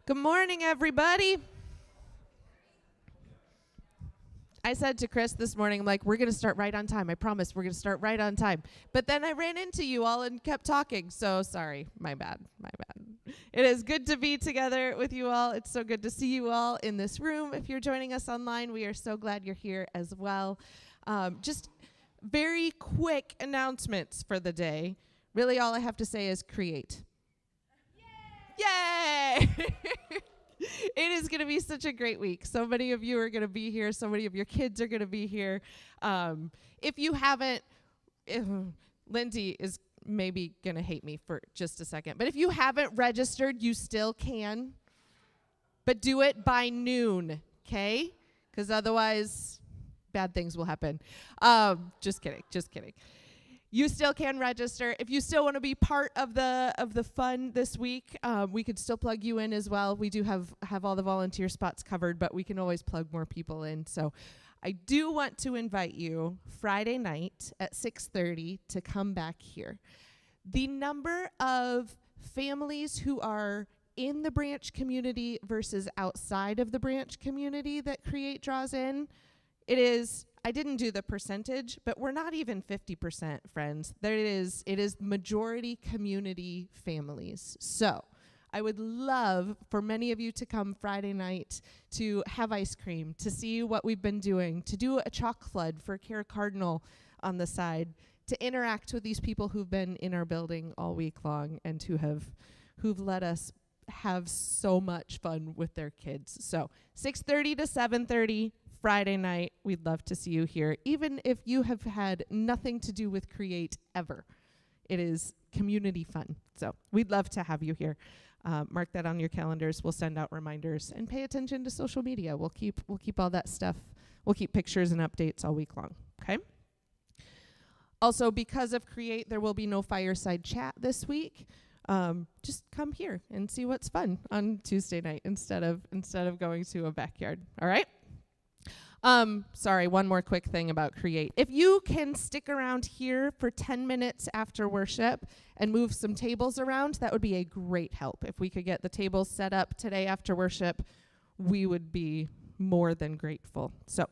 Good morning, everybody. I said to Chris this morning, I'm like, we're going to start right on time. I promise we're going to start right on time. But then I ran into you all and kept talking. So sorry. My bad. It is good to be together with you all. It's so good to see you all in this room. If you're joining us online, we are so glad you're here as well. Just very quick announcements for the day. Really, all I have to say is create. Yay! It is going to be such a great week. So many of you are going to be here. So many of your kids are going to be here. If you haven't, Lindsay is maybe going to hate me for just a second. But if you haven't registered, you still can. But do it by noon, okay? Because otherwise, bad things will happen. Just kidding. You still can register. If you still want to be part of the fun this week, we could still plug you in as well. We do have all the volunteer spots covered, but we can always plug more people in. So I do want to invite you Friday night at 6:30 to come back here. The number of families who are in the branch community versus outside of the branch community that Create draws in, it is, I didn't do the percentage, but we're not even 50%, friends. It is majority community families. So I would love for many of you to come Friday night to have ice cream, to see what we've been doing, to do a chalk flood for Care Cardinal on the side, to interact with these people who've been in our building all week long and who've let us have so much fun with their kids. So 6:30 to 7:30. Friday night, we'd love to see you here, even if you have had nothing to do with Create ever. It is community fun, so we'd love to have you here. Mark that on your calendars. We'll send out reminders and pay attention to social media. We'll keep all that stuff. We'll keep pictures and updates all week long. Okay. Also, because of Create, there will be no fireside chat this week. Just come here and see what's fun on Tuesday night instead of going to a backyard. All right. Sorry, one more quick thing about Create. If you can stick around here for 10 minutes after worship and move some tables around, that would be a great help. If we could get the tables set up today after worship, we would be more than grateful. So,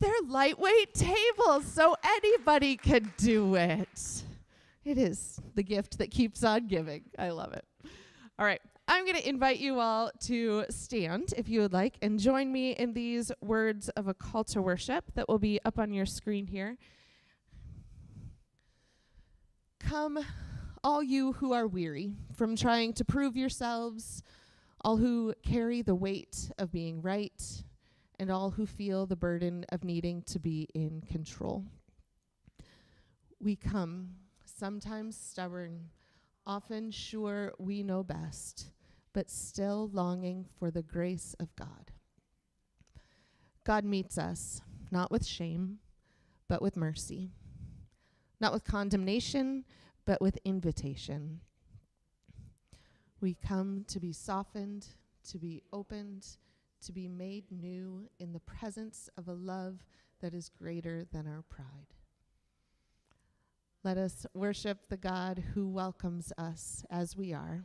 they're lightweight tables, so anybody could do it. It is the gift that keeps on giving. I love it. All right. I'm going to invite you all to stand, if you would like, and join me in these words of a call to worship that will be up on your screen here. Come, all you who are weary from trying to prove yourselves, all who carry the weight of being right, and all who feel the burden of needing to be in control. We come, sometimes stubborn, often sure we know best, but still longing for the grace of God. God meets us, not with shame, but with mercy. Not with condemnation, but with invitation. We come to be softened, to be opened, to be made new in the presence of a love that is greater than our pride. Let us worship the God who welcomes us as we are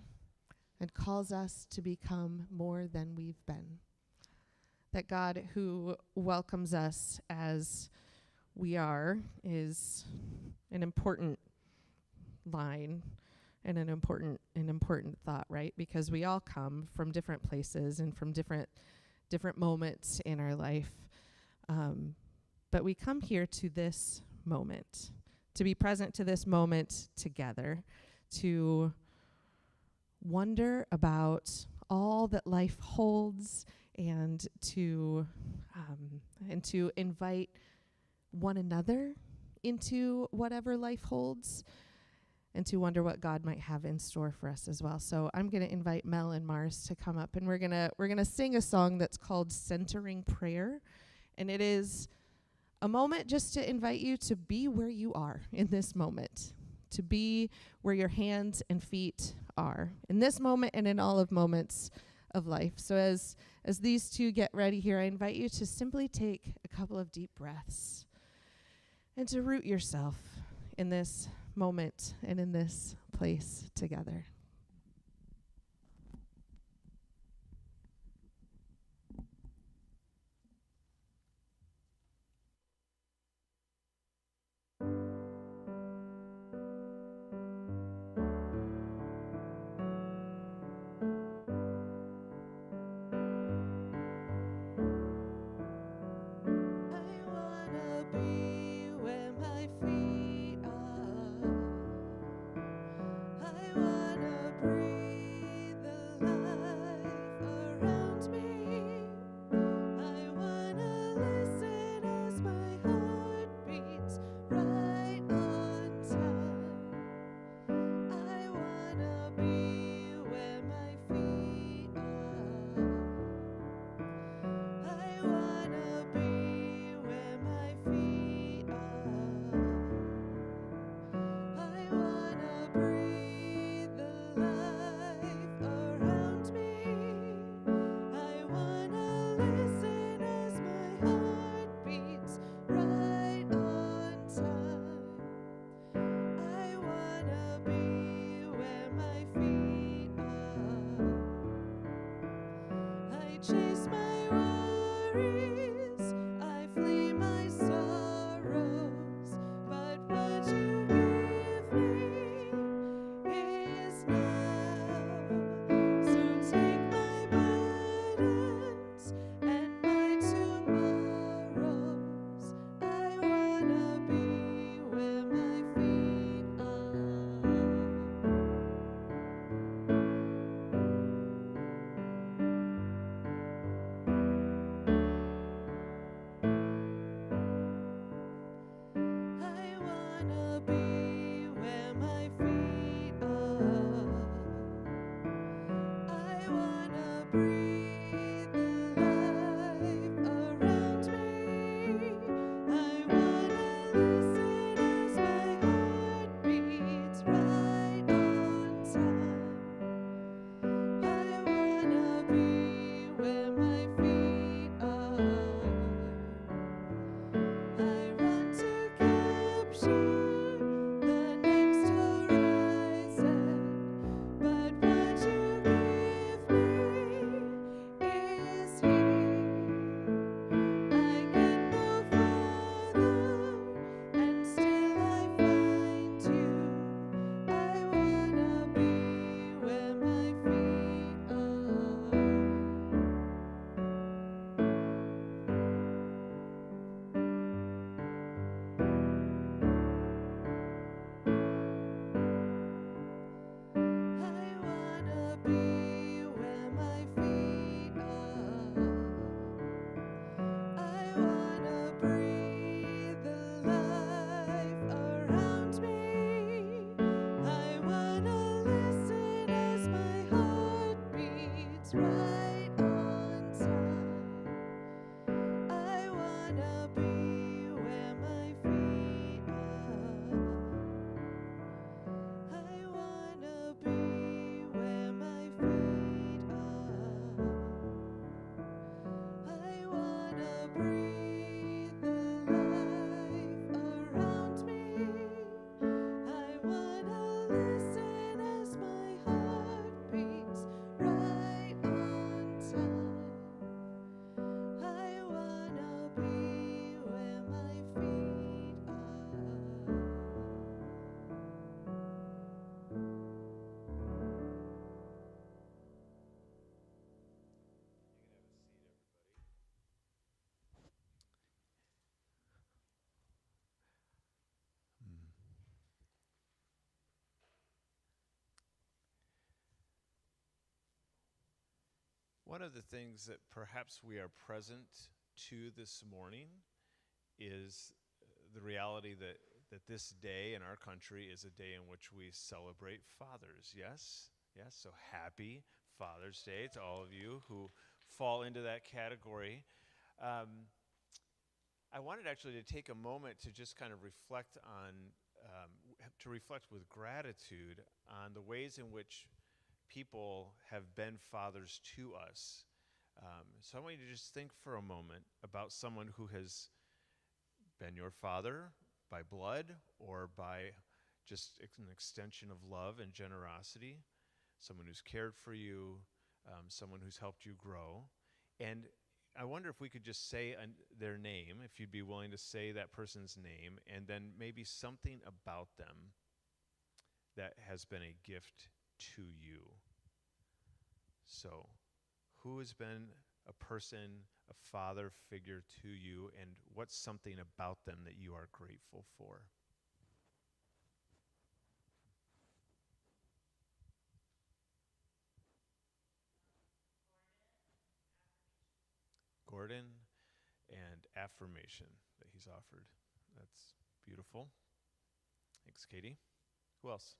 and calls us to become more than we've been. That God who welcomes us as we are is an important line and an important thought, right? Because we all come from different places and from different moments in our life. But we come here to this moment, to be present to this moment together, to wonder about all that life holds, and to invite one another into whatever life holds, and to wonder what God might have in store for us as well. So I'm going to invite Mel and Mars to come up, and we're gonna sing a song that's called Centering Prayer, and it is a moment just to invite you to be where you are in this moment, to be where your hands and feet are in this moment and in all of moments of life. So as these two get ready here, I invite you to simply take a couple of deep breaths and to root yourself in this moment and in this place together. One of the things that perhaps we are present to this morning is the reality that this day in our country is a day in which we celebrate fathers. Yes? Yes, so happy Father's Day to all of you who fall into that category. I wanted actually to take a moment to just kind of reflect on, to reflect with gratitude on the ways in which people have been fathers to us. So I want you to just think for a moment about someone who has been your father by blood or by just an extension of love and generosity, someone who's cared for you, someone who's helped you grow. And I wonder if we could just say their name, if you'd be willing to say that person's name, and then maybe something about them that has been a gift to you. So, who has been a person, a father figure to you, and what's something about them that you are grateful for? Gordon, and affirmation that he's offered. That's beautiful. Thanks, Katie. Who else?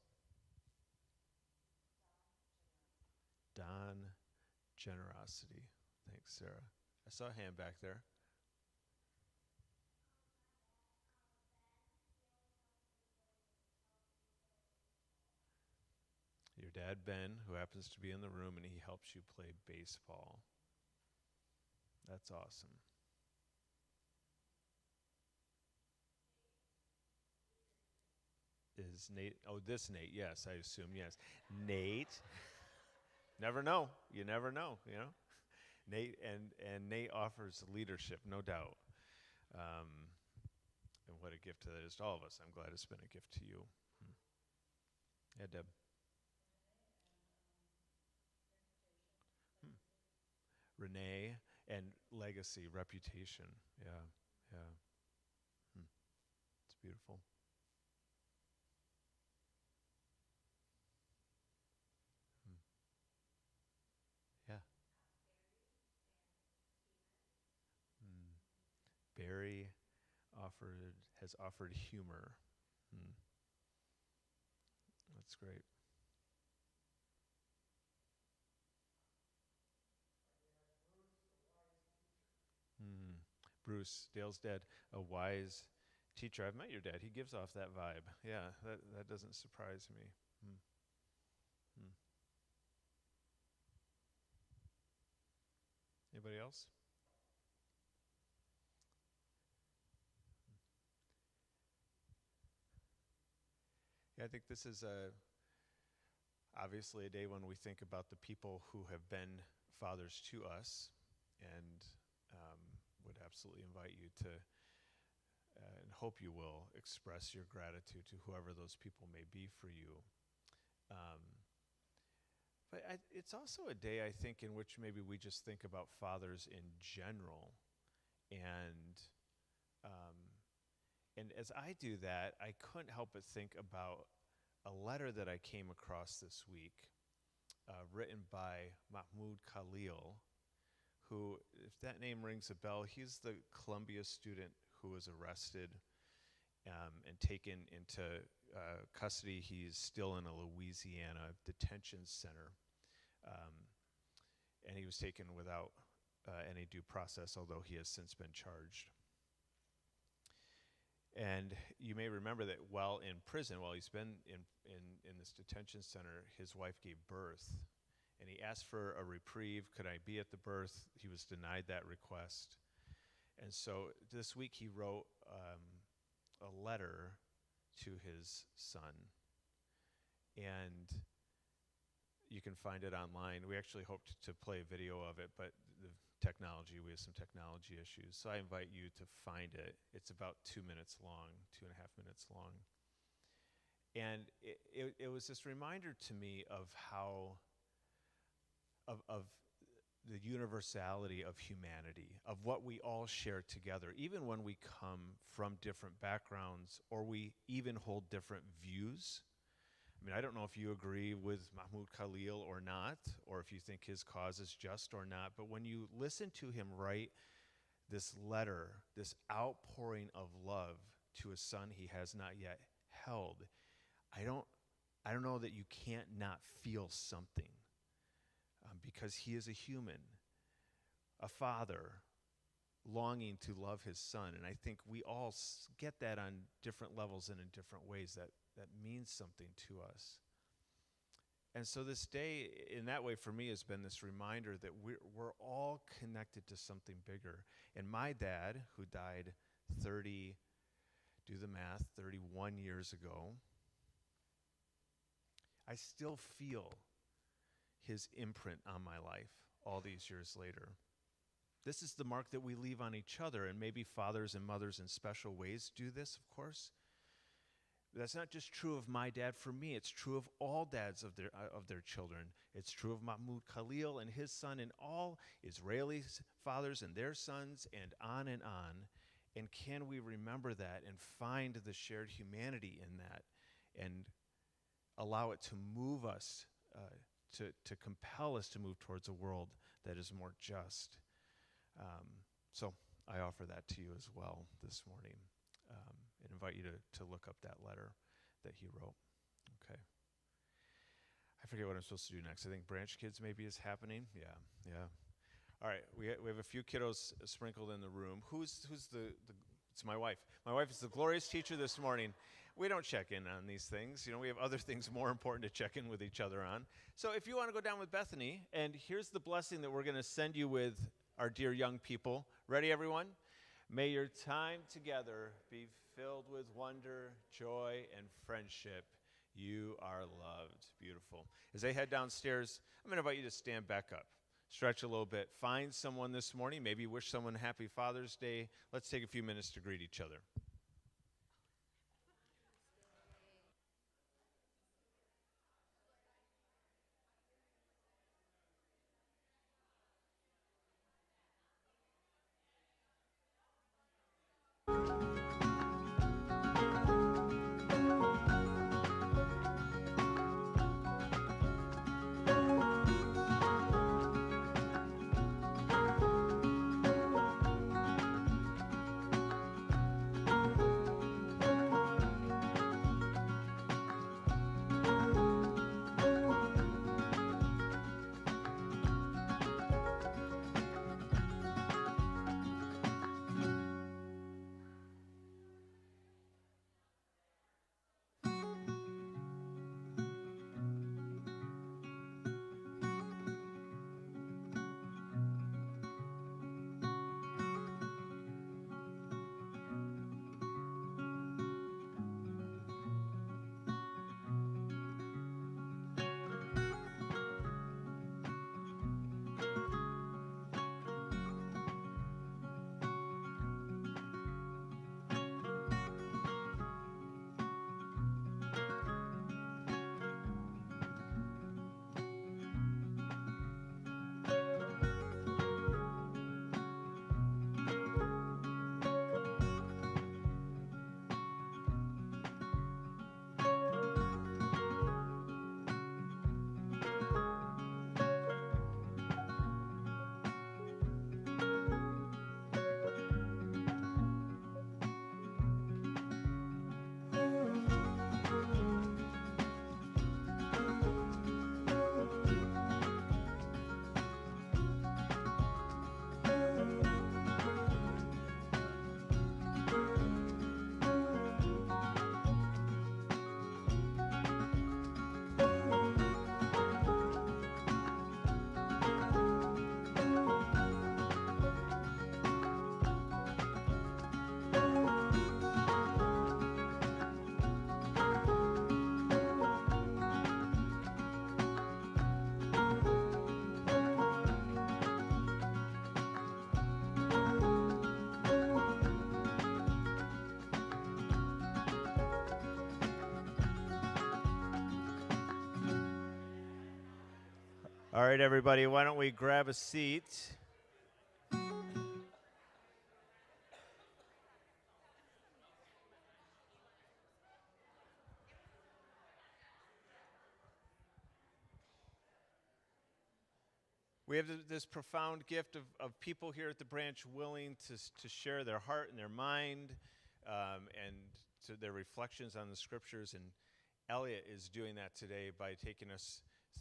Don, generosity. Thanks, Sarah. I saw a hand back there. Your dad, Ben, who happens to be in the room, and he helps you play baseball. That's awesome. Is Nate, oh, this Nate, yes, I assume, yes. Nate, never know, you never know, you know. Nate, and Nate offers leadership, no doubt. And what a gift that is to all of us. I'm glad it's been a gift to you. Yeah, Deb. Hmm. Renee, and legacy, reputation. Yeah, yeah. Hmm. It's beautiful. Hmm. Yeah. Hmm. Barry has offered humor. Hmm. That's great. Hmm. Bruce, Dale's dad, a wise teacher. I've met your dad. He gives off that vibe. Yeah, that doesn't surprise me. Hmm. Hmm. Anybody else? Yeah, I think this is obviously a day when we think about the people who have been fathers to us, and would absolutely invite you to, and hope you will, express your gratitude to whoever those people may be for you. Um, but it's also a day, I think, in which maybe we just think about fathers in general, and um, and as I do that, I couldn't help but think about a letter that I came across this week, written by Mahmoud Khalil, who, if that name rings a bell, he's the Columbia student who was arrested and taken into custody. He's still in a Louisiana detention center. Um, and he was taken without any due process, although he has since been charged. And you may remember that while in prison, while he's been in this detention center, his wife gave birth. And he asked for a reprieve. Could I be at the birth? He was denied that request. And so this week he wrote a letter to his son. And you can find it online. We actually hoped to play a video of it, but we have some technology issues. So I invite you to find it. It's about 2 minutes long, 2.5 minutes long. And it was this reminder to me of how, of the universality of humanity, of what we all share together, even when we come from different backgrounds or we even hold different views. I mean, I don't know if you agree with Mahmoud Khalil or not, or if you think his cause is just or not, but when you listen to him write this letter, this outpouring of love to a son he has not yet held, I don't know that you can't not feel something, because he is a human, a father longing to love his son. And I think we all get that on different levels and in different ways. That means something to us. And so this day, in that way, for me, has been this reminder that we're all connected to something bigger. And my dad, who died 31 years ago, I still feel his imprint on my life all these years later. This is the mark that we leave on each other, and maybe fathers and mothers in special ways do this, of course. That's not just true of my dad for me. It's true of all dads of their children. It's true of Mahmoud Khalil and his son, and all Israeli fathers and their sons, and on and on. And can we remember that and find the shared humanity in that, and allow it to move us, to compel us to move towards a world that is more just. So I offer that to you as well this morning, and invite you to look up that letter that he wrote. Okay. I forget what I'm supposed to do next. I think Branch Kids maybe is happening. Yeah. All right, we have a few kiddos sprinkled in the room. Who's the it's my wife. My wife is the glorious teacher this morning. We don't check in on these things. We have other things more important to check in with each other on. So if you want to go down with Bethany, and here's the blessing that we're going to send you with our dear young people. Ready, everyone? May your time together be filled with wonder, joy, and friendship. You are loved. Beautiful. As they head downstairs, I'm going to invite you to stand back up. Stretch a little bit. Find someone this morning. Maybe wish someone Happy Father's Day. Let's take a few minutes to greet each other. All right, everybody, why don't we grab a seat? We have this profound gift of people here at the branch willing to share their heart and their mind and to their reflections on the scriptures. And Elliot is doing that today by taking us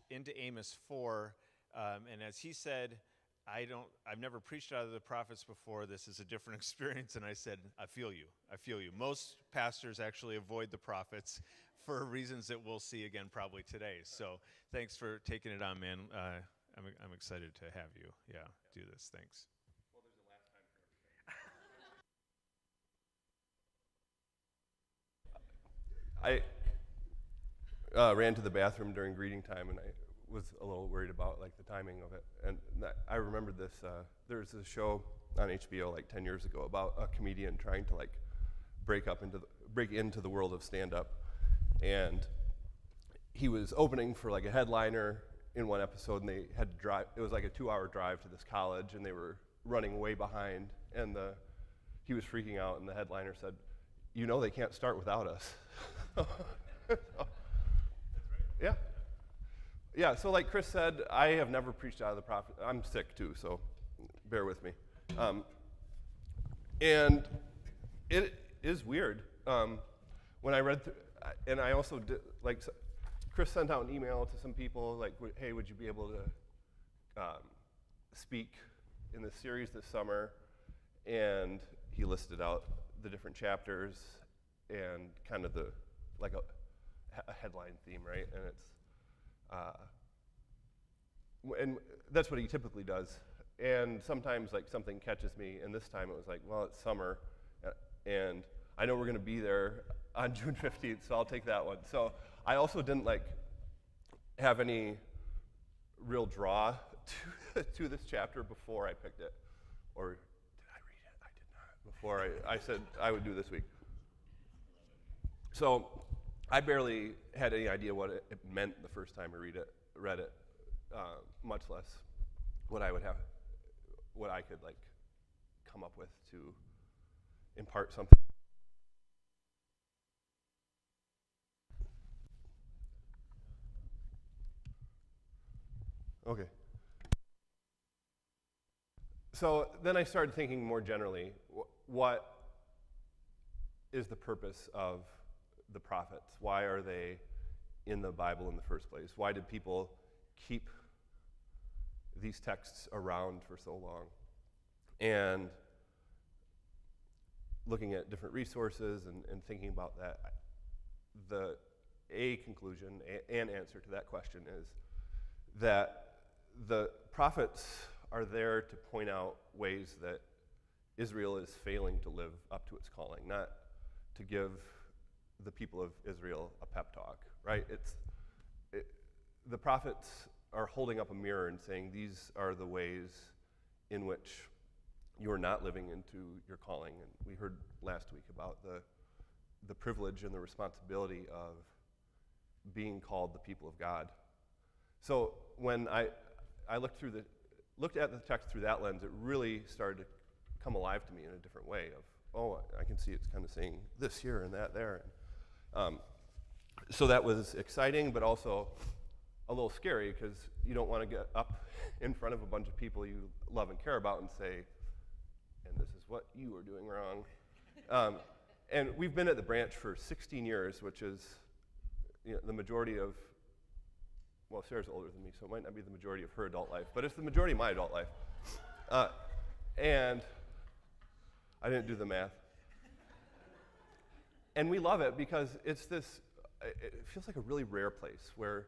into Amos 4. And as he said, I've never preached out of the prophets before. This is a different experience. And I said, I feel you. I feel you. Most pastors actually avoid the prophets for reasons that we'll see again probably today. So thanks for taking it on, man. I'm excited to have you, do this. Thanks. Well, there's a last time for everything. I ran to the bathroom during greeting time, and I was a little worried about like the timing of it. And I remembered this. There's a show on HBO like 10 years ago about a comedian trying to like break into the world of stand-up, and he was opening for like a headliner in one episode, and they had to drive. It was like a 2-hour drive to this college, and they were running way behind. And he was freaking out, and the headliner said, "You know they can't start without us." Yeah. Yeah, so like Chris said, I have never preached out of the prophet. I'm sick too, so bear with me. And it is weird. When I read through, and I also did, like, Chris sent out an email to some people, like, hey, would you be able to speak in this series this summer? And he listed out the different chapters and kind of like a headline theme, right? And it's, and that's what he typically does. And sometimes like something catches me, and this time it was like, well, it's summer, and I know we're gonna be there on June 15th, so I'll take that one. So I also didn't like have any real draw to this chapter before I picked it. Or did I read it? I did not. Before I said I would do this week. So I barely had any idea what it meant the first time I read it, much less what I could like come up with to impart something. Okay. So then I started thinking more generally, what is the purpose of the prophets? Why are they in the Bible in the first place? Why did people keep these texts around for so long? And looking at different resources and thinking about that, the conclusion and answer to that question is that the prophets are there to point out ways that Israel is failing to live up to its calling, not to give the people of Israel a pep talk, right? The prophets are holding up a mirror and saying, these are the ways in which you are not living into your calling. And we heard last week about the privilege and the responsibility of being called the people of God. So when I looked at the text through that lens, it really started to come alive to me in a different way of, oh, I can see it's kind of saying this here and that there. So that was exciting, but also a little scary, because you don't want to get up in front of a bunch of people you love and care about and say, and this is what you are doing wrong. And we've been at the branch for 16 years, which is the majority of, well, Sera's older than me, so it might not be the majority of her adult life, but it's the majority of my adult life. And I didn't do the math. And we love it because it feels like a really rare place where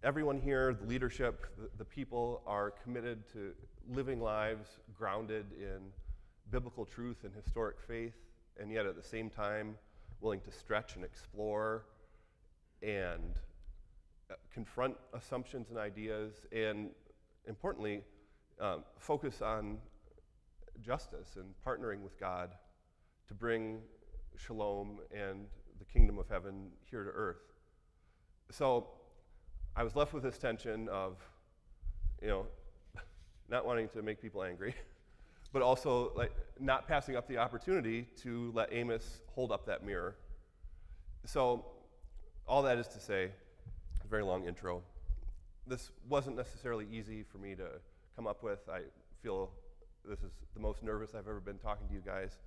everyone here, the leadership, the people are committed to living lives grounded in biblical truth and historic faith, and yet at the same time willing to stretch and explore and confront assumptions and ideas, and importantly, focus on justice and partnering with God to bring shalom and the kingdom of heaven here to earth. So I was left with this tension of, not wanting to make people angry, but also like not passing up the opportunity to let Amos hold up that mirror. So all that is to say, a very long intro, this wasn't necessarily easy for me to come up with. I feel this is the most nervous I've ever been talking to you guys.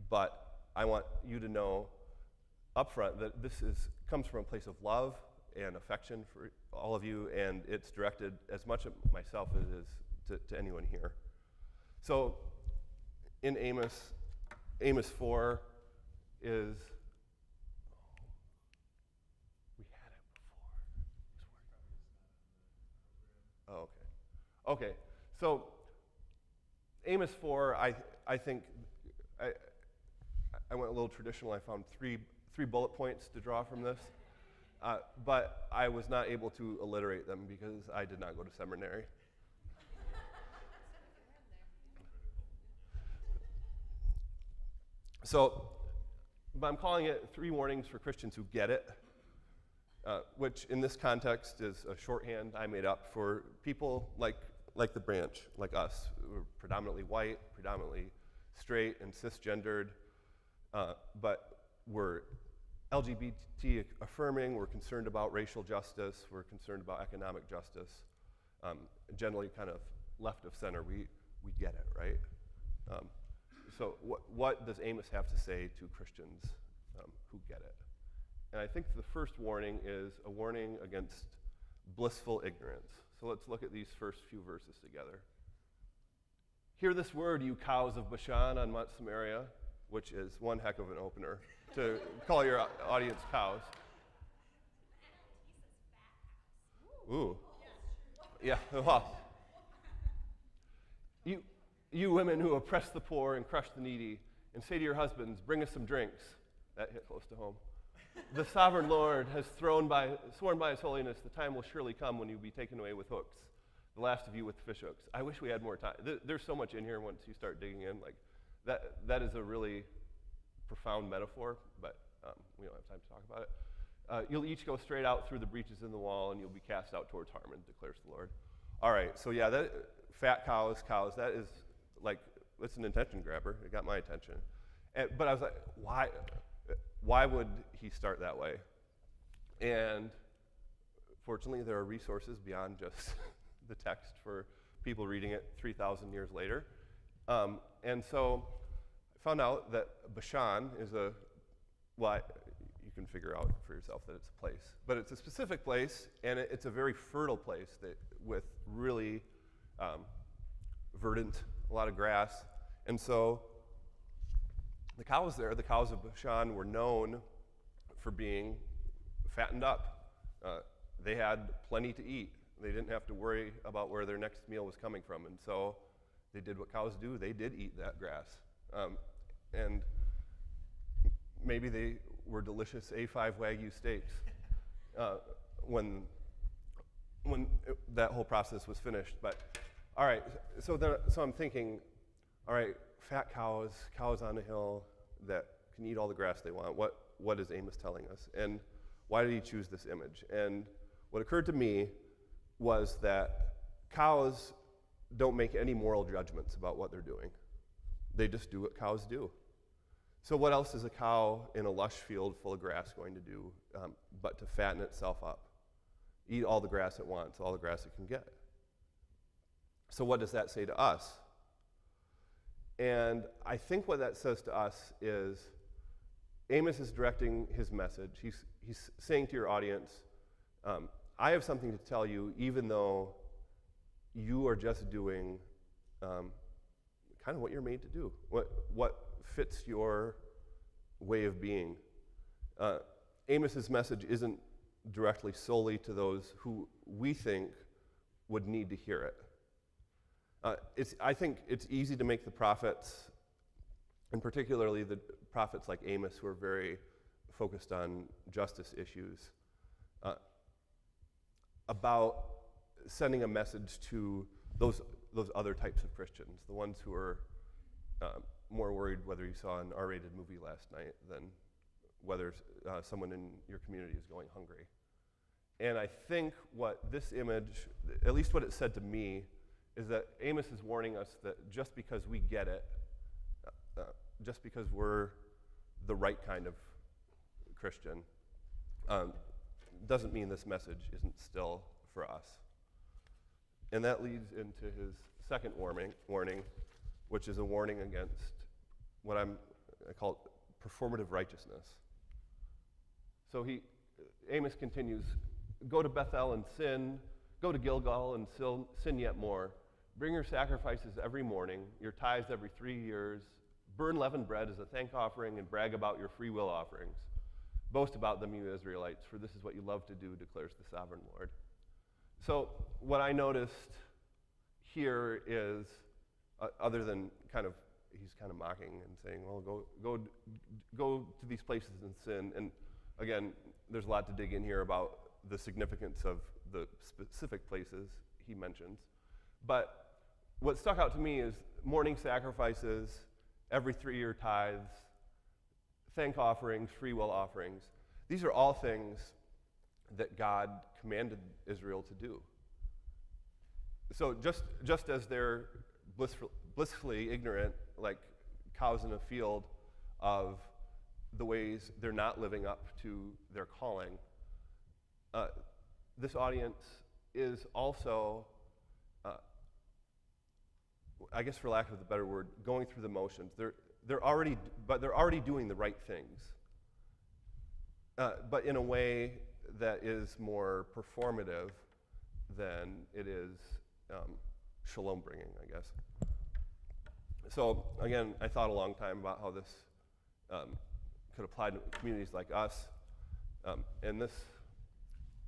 But I want you to know up front that this comes from a place of love and affection for all of you, and it's directed as much at myself as it is to anyone here. So in Amos 4 is, we had it before. Oh, okay. Okay, so Amos 4, I think, I went a little traditional. I found three bullet points to draw from this, but I was not able to alliterate them because I did not go to seminary. But I'm calling it 3 warnings for Christians who get it, which in this context is a shorthand I made up for people like the branch, like us. We're predominantly white, predominantly straight and cisgendered, but we're LGBT affirming, we're concerned about racial justice, we're concerned about economic justice, generally kind of left of center. We get it, right? So what does Amos have to say to Christians who get it? And I think the first warning is a warning against blissful ignorance. So let's look at these first few verses together. Hear this word, you cows of Bashan on Mount Samaria, which is one heck of an opener to call your audience cows. Ooh. Yeah, well. You women who oppress the poor and crush the needy, and say to your husbands, bring us some drinks. That hit close to home. The sovereign Lord has sworn by his holiness, the time will surely come when you'll be taken away with hooks, the last of you with fish hooks. I wish we had more time. There's so much in here once you start digging in. Like that is a really profound metaphor, but we don't have time to talk about it. You'll each go straight out through the breaches in the wall, and you'll be cast out towards Harmon, declares the Lord. All right, so yeah, that fat cows, that is like, it's an attention grabber. It got my attention. But I was like, why would he start that way? And fortunately, there are resources beyond just the text for people reading it 3,000 years later. And so I found out that Bashan is you can figure out for yourself that it's a place. But it's a specific place, and it's a very fertile place with really verdant, a lot of grass. And so the cows there, the cows of Bashan, were known for being fattened up. They had plenty to eat. They didn't have to worry about where their next meal was coming from. And so they did what cows do. They did eat that grass. And maybe they were delicious A5 Wagyu steaks when that whole process was finished. But all right, so I'm thinking, all right, fat cows on a hill that can eat all the grass they want. What is Amos telling us? And why did he choose this image? And what occurred to me was that cows don't make any moral judgments about what they're doing. They just do what cows do. So what else is a cow in a lush field full of grass going to do but to fatten itself up? Eat all the grass it wants, all the grass it can get. So what does that say to us? And I think what that says to us is Amos is directing his message. He's saying to your audience, I have something to tell you even though you are just doing kind of what you're made to do, what fits your way of being. Amos's message isn't directly solely to those who we think would need to hear it. I think it's easy to make the prophets, and particularly the prophets like Amos, who are very focused on justice issues, about sending a message to those other types of Christians, the ones who are more worried whether you saw an R-rated movie last night than whether someone in your community is going hungry. And I think what this image, at least what it said to me, is that Amos is warning us that just because we get it, just because we're the right kind of Christian, doesn't mean this message isn't still for us. And that leads into his second warning, which is a warning against what I call performative righteousness. So Amos continues, go to Bethel and sin, go to Gilgal and sin yet more. Bring your sacrifices every morning, your tithes every 3 years. Burn leavened bread as a thank offering and brag about your free will offerings. Boast about them, you Israelites, for this is what you love to do, declares the sovereign Lord. So what I noticed here is, other than he's kind of mocking and saying, well, go to these places and sin. And again, there's a lot to dig in here about the significance of the specific places he mentions. But what stuck out to me is morning sacrifices, every 3-year tithes, thank offerings, free will offerings. These are all things that God commanded Israel to do. So just as they're blissfully ignorant, like cows in a field, of the ways they're not living up to their calling, this audience is also, I guess for lack of a better word, going through the motions. They're already doing the right things, but in a way that is more performative than it is shalom bringing, I guess. So again, I thought a long time about how this could apply to communities like us, and this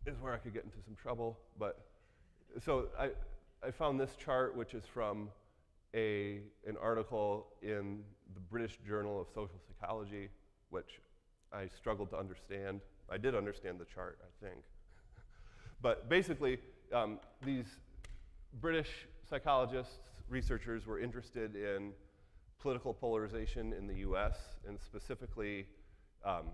is where I could get into some trouble. But so I found this chart, which is from an article in the British Journal of Social Psychology, which I struggled to understand. I did understand the chart, I think. But basically, these British psychologists, researchers, were interested in political polarization in the US, and specifically, I'll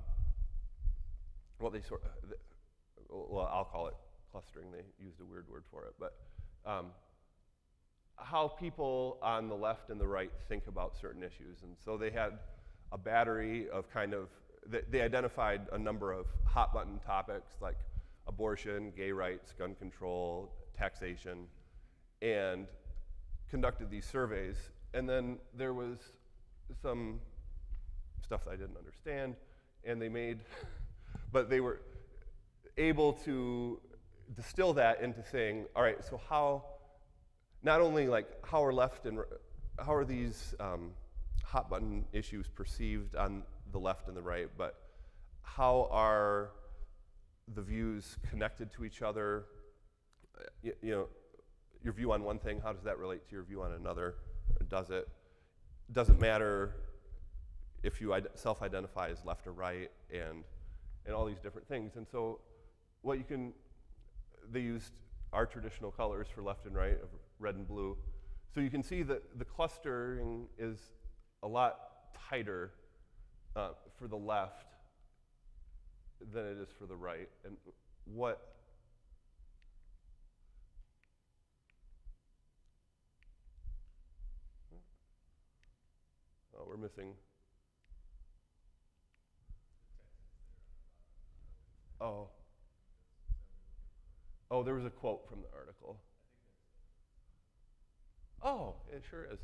call it clustering. They used a weird word for it. But how people on the left and the right think about certain issues. And so they had a battery of they identified a number of hot button topics like abortion, gay rights, gun control, taxation, and conducted these surveys. And then there was some stuff that I didn't understand, and but they were able to distill that into saying, all right, so not only how are these hot button issues perceived on the left and the right, but how are the views connected to each other? Your view on one thing, how does that relate to your view on another? Or doesn't matter if you self-identify as left or right, and all these different things. And so they used our traditional colors for left and right of red and blue. So you can see that the clustering is a lot tighter for the left than it is for the right. And we're missing. Oh, there was a quote from the article. Oh, it sure is.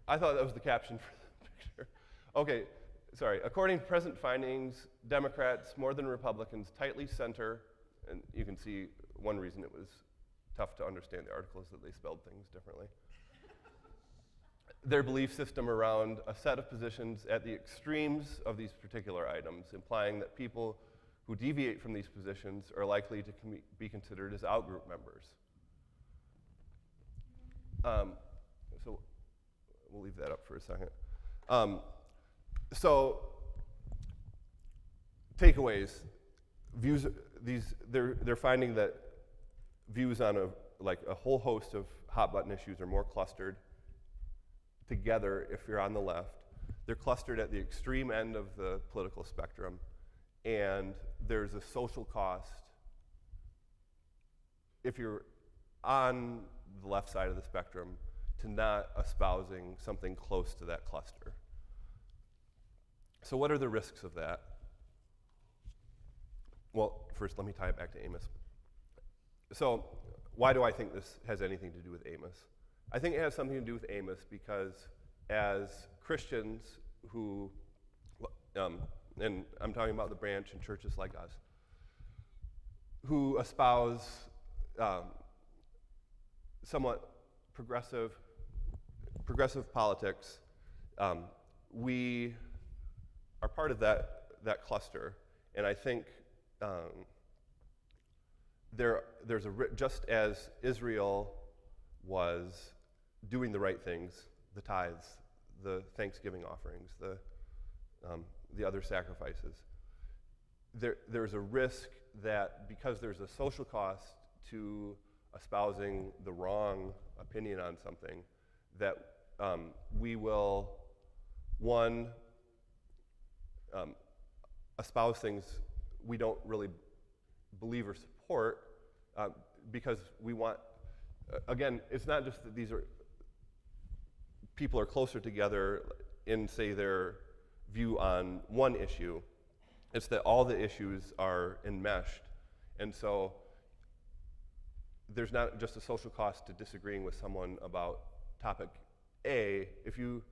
I thought that was the caption for the picture. Okay, sorry. According to present findings, Democrats, more than Republicans, tightly center, and you can see one reason it was tough to understand the article is that they spelled things differently. Their belief system around a set of positions at the extremes of these particular items, implying that people who deviate from these positions are likely to be considered as outgroup members. So we'll leave that up for a second. So takeaways, they're finding that views on a whole host of hot button issues are more clustered together if you're on the left. They're clustered at the extreme end of the political spectrum, and there's a social cost if you're on the left side of the spectrum to not espousing something close to that cluster. So what are the risks of that? Well, first let me tie it back to Amos. So why do I think this has anything to do with Amos? I think it has something to do with Amos because as Christians who, and I'm talking about the branch and churches like us, who espouse somewhat progressive politics, we are part of that cluster, and I think there's just as Israel was doing the right things, the tithes, the Thanksgiving offerings, the other sacrifices, there's a risk that because there's a social cost to espousing the wrong opinion on something, that we will, one, espouse things we don't really believe or support because we want, again, it's not just that these are, people are closer together in, say, their view on one issue. It's that all the issues are enmeshed. And so there's not just a social cost to disagreeing with someone about topic A. If you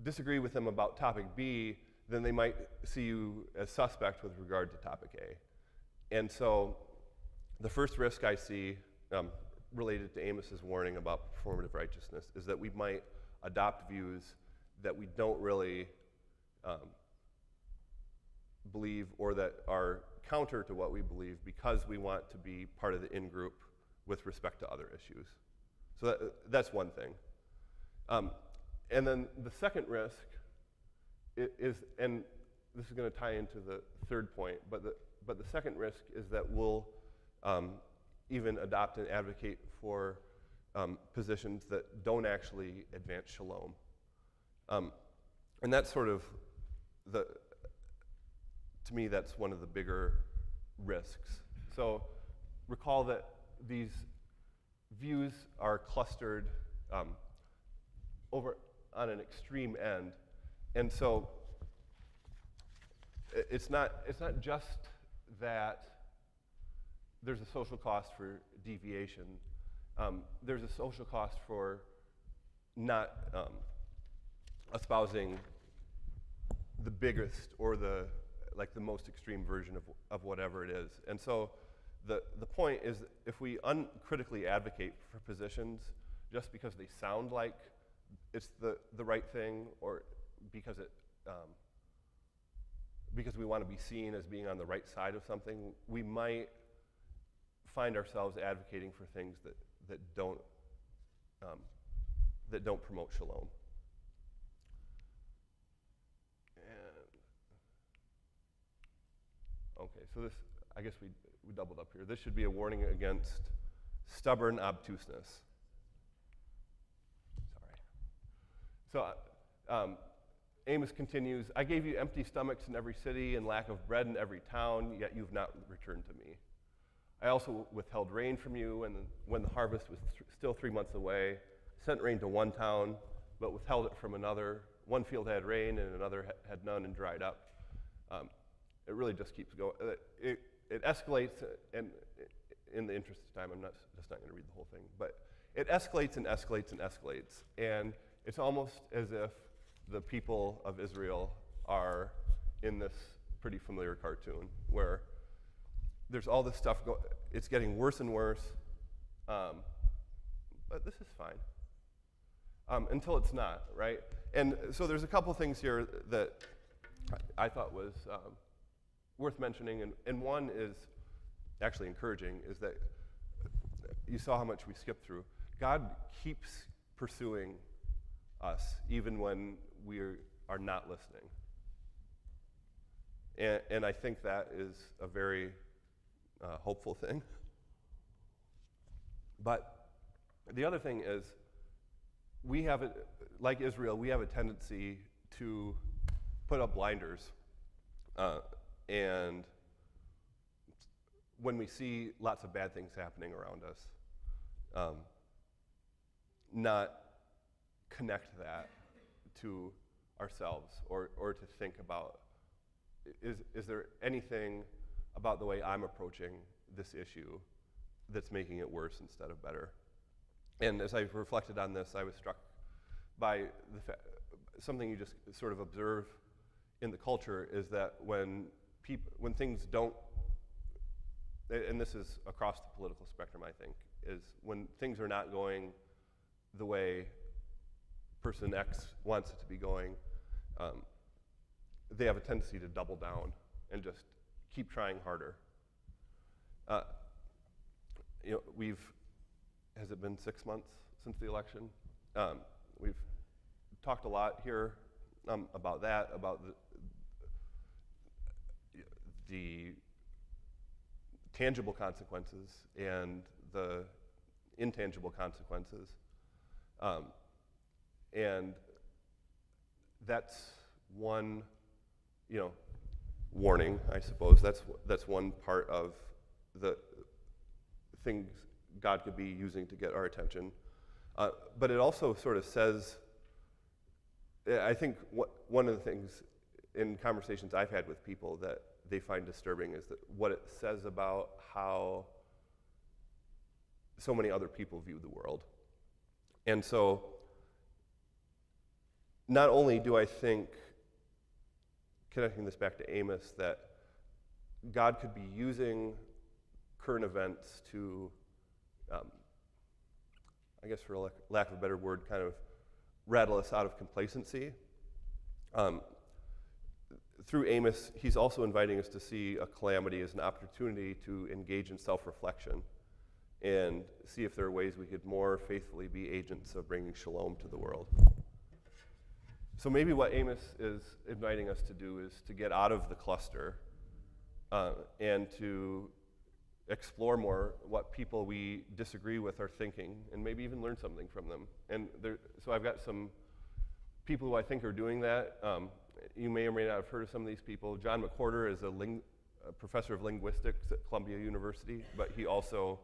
disagree with them about topic B, then they might see you as suspect with regard to topic A. And so the first risk I see related to Amos's warning about performative righteousness is that we might adopt views that we don't really believe or that are counter to what we believe because we want to be part of the in-group with respect to other issues. So that's one thing. And then the second risk is, and this is going to tie into the third point, but the second risk is that we'll even adopt and advocate for positions that don't actually advance shalom. And that's sort of to me, that's one of the bigger risks. So recall that these views are clustered over on an extreme end. And so it's not just that there's a social cost for deviation. There's a social cost for not espousing the biggest or the most extreme version of whatever it is. And so the point is, if we uncritically advocate for positions just because they sound like it's the right thing, or because we want to be seen as being on the right side of something, we might find ourselves advocating for things that don't promote shalom. Okay, so this, I guess we doubled up here. This should be a warning against stubborn obtuseness. Sorry. So Amos continues, I gave you empty stomachs in every city and lack of bread in every town, yet you've not returned to me. I also withheld rain from you, and when the harvest was still 3 months away, sent rain to one town, but withheld it from another. One field had rain, and another had none and dried up. It really just keeps going. It escalates, and in the interest of time, I'm just not going to read the whole thing, but it escalates and escalates and escalates, and it's almost as if the people of Israel are in this pretty familiar cartoon where there's all this stuff it's getting worse and worse, but this is fine until it's not, right? And so there's a couple things here that I thought was worth mentioning, and one is actually encouraging, is that you saw how much we skipped through. God keeps pursuing us even when we are not listening. And I think that is a very hopeful thing. But the other thing is, like Israel, we have a tendency to put up blinders. And when we see lots of bad things happening around us, not connect that to ourselves or to think about, is there anything about the way I'm approaching this issue that's making it worse instead of better. And as I reflected on this, I was struck by something you just sort of observe in the culture is that when things don't, and this is across the political spectrum, I think, is when things are not going the way person X wants it to be going, they have a tendency to double down and just keep trying harder. Has it been 6 months since the election? We've talked a lot here about that, about the tangible consequences and the intangible consequences. And that's one, warning, I suppose. That's one part of the things God could be using to get our attention. But it also sort of says, I think one of the things in conversations I've had with people that they find disturbing is that what it says about how so many other people view the world. And so not only do I think, connecting this back to Amos, that God could be using current events to, I guess for lack of a better word, kind of rattle us out of complacency. Through Amos, he's also inviting us to see a calamity as an opportunity to engage in self-reflection and see if there are ways we could more faithfully be agents of bringing shalom to the world. So maybe what Amos is inviting us to do is to get out of the cluster and to explore more what people we disagree with are thinking, and maybe even learn something from them. And so I've got some people who I think are doing that. You may or may not have heard of some of these people. John McWhorter is a professor of linguistics at Columbia University, but he also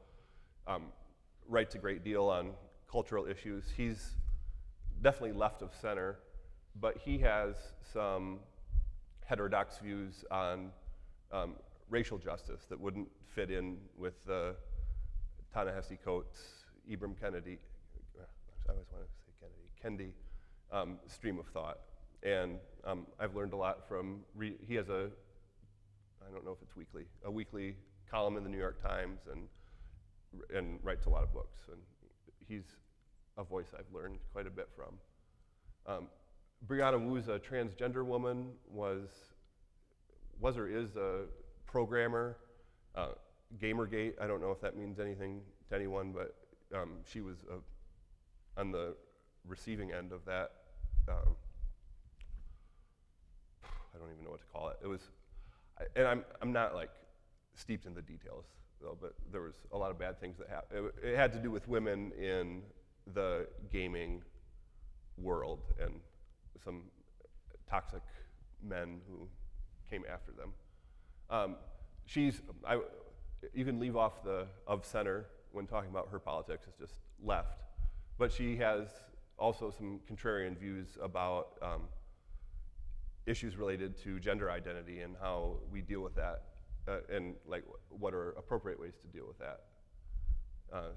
writes a great deal on cultural issues. He's definitely left of center, but he has some heterodox views on racial justice that wouldn't fit in with the Ta-Nehisi Coates, Ibram Kennedy, I always want to say Kendi stream of thought. And I've learned a lot from, he has I don't know if it's weekly, a weekly column in the New York Times and writes a lot of books. And he's a voice I've learned quite a bit from. Brianna Wu's a transgender woman, was or is a programmer. Gamergate, I don't know if that means anything to anyone, but she was on the receiving end of that. I don't even know what to call it. It was, and I'm not like steeped in the details though, but there was a lot of bad things that happened. It had to do with women in the gaming world and some toxic men who came after them. You can leave off the of center when talking about her politics, it's just left. But she has also some contrarian views about issues related to gender identity and how we deal with that, and like what are appropriate ways to deal with that.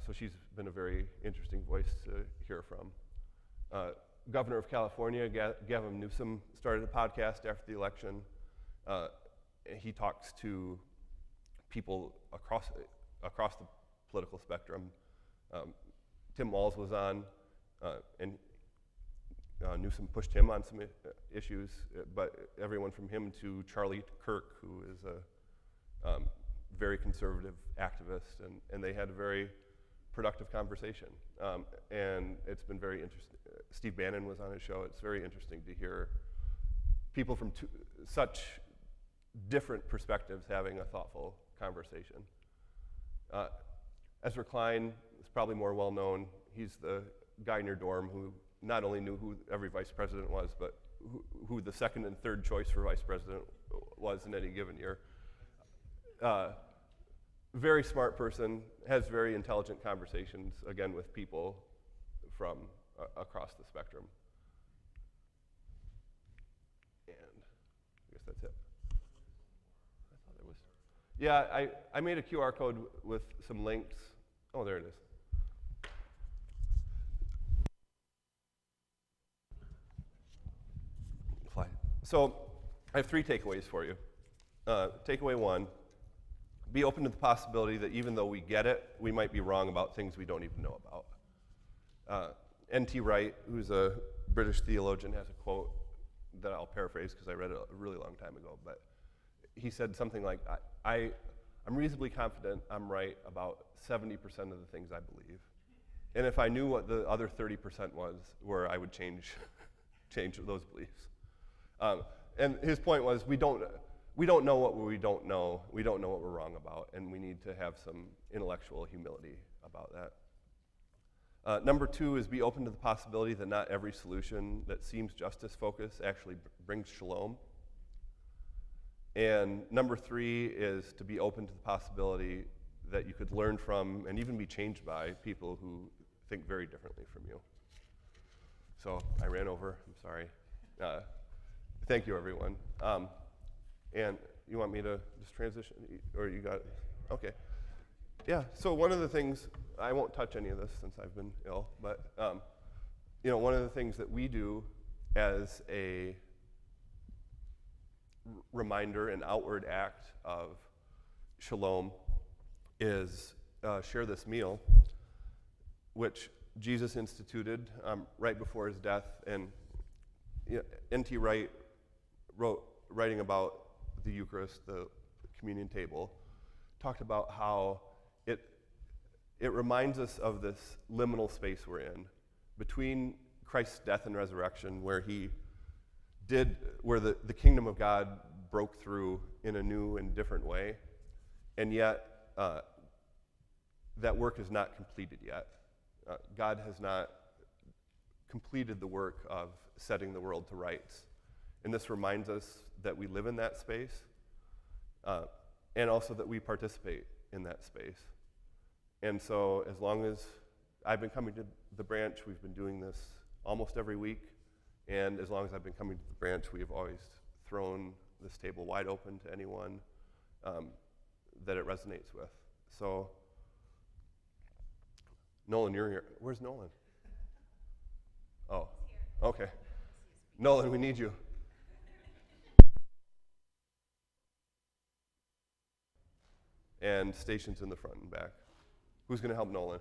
So she's been a very interesting voice to hear from. Governor of California, Gavin Newsom, started a podcast after the election. He talks to people across the political spectrum. Tim Walz was on, and Newsom pushed him on some issues, but everyone from him to Charlie Kirk, who is a very conservative activist, and they had a very productive conversation. And it's been very interesting. Steve Bannon was on his show. It's very interesting to hear people from such different perspectives having a thoughtful conversation. Ezra Klein is probably more well known. He's the guy in your dorm who not only knew who every vice president was, but who the second and third choice for vice president was in any given year. Very smart person, has very intelligent conversations, again, with people from across the spectrum. And I guess that's it. I thought there was. Yeah, I made a QR code with some links Oh, there it is. Fly. So I have 3 takeaways for you. Takeaway 1, be open to the possibility that even though we get it, we might be wrong about things we don't even know about. N.T. Wright, who's a British theologian, has a quote that I'll paraphrase because I read it a really long time ago, but he said something like, I'm reasonably confident I'm right about 70% of the things I believe. And if I knew what the other 30% was, where I would change those beliefs. And his point was, we don't know what we don't know. We don't know what we're wrong about, and we need to have some intellectual humility about that. Number 2 is be open to the possibility that not every solution that seems justice-focused actually brings shalom. And number 3 is to be open to the possibility that you could learn from and even be changed by people who think very differently from you. So I ran over, I'm sorry. Thank you, everyone. And you want me to just transition, or you got it? Okay. Yeah, so one of the things, I won't touch any of this since I've been ill, but one of the things that we do as a reminder and outward act of shalom is share this meal, which Jesus instituted right before his death. And N.T. Wright writing about the Eucharist, the communion table, talked about how it reminds us of this liminal space we're in between Christ's death and resurrection, where the kingdom of God broke through in a new and different way, and yet that work is not completed yet. God has not completed the work of setting the world to rights. And this reminds us that we live in that space, and also that we participate in that space. And so as long as I've been coming to the branch, we've been doing this almost every week. And as long as I've been coming to the branch, we have always thrown this table wide open to anyone that it resonates with. So, Nolan, you're here. Where's Nolan? Oh, okay. Nolan, we need you. And stations in the front and back. Who's going to help Nolan?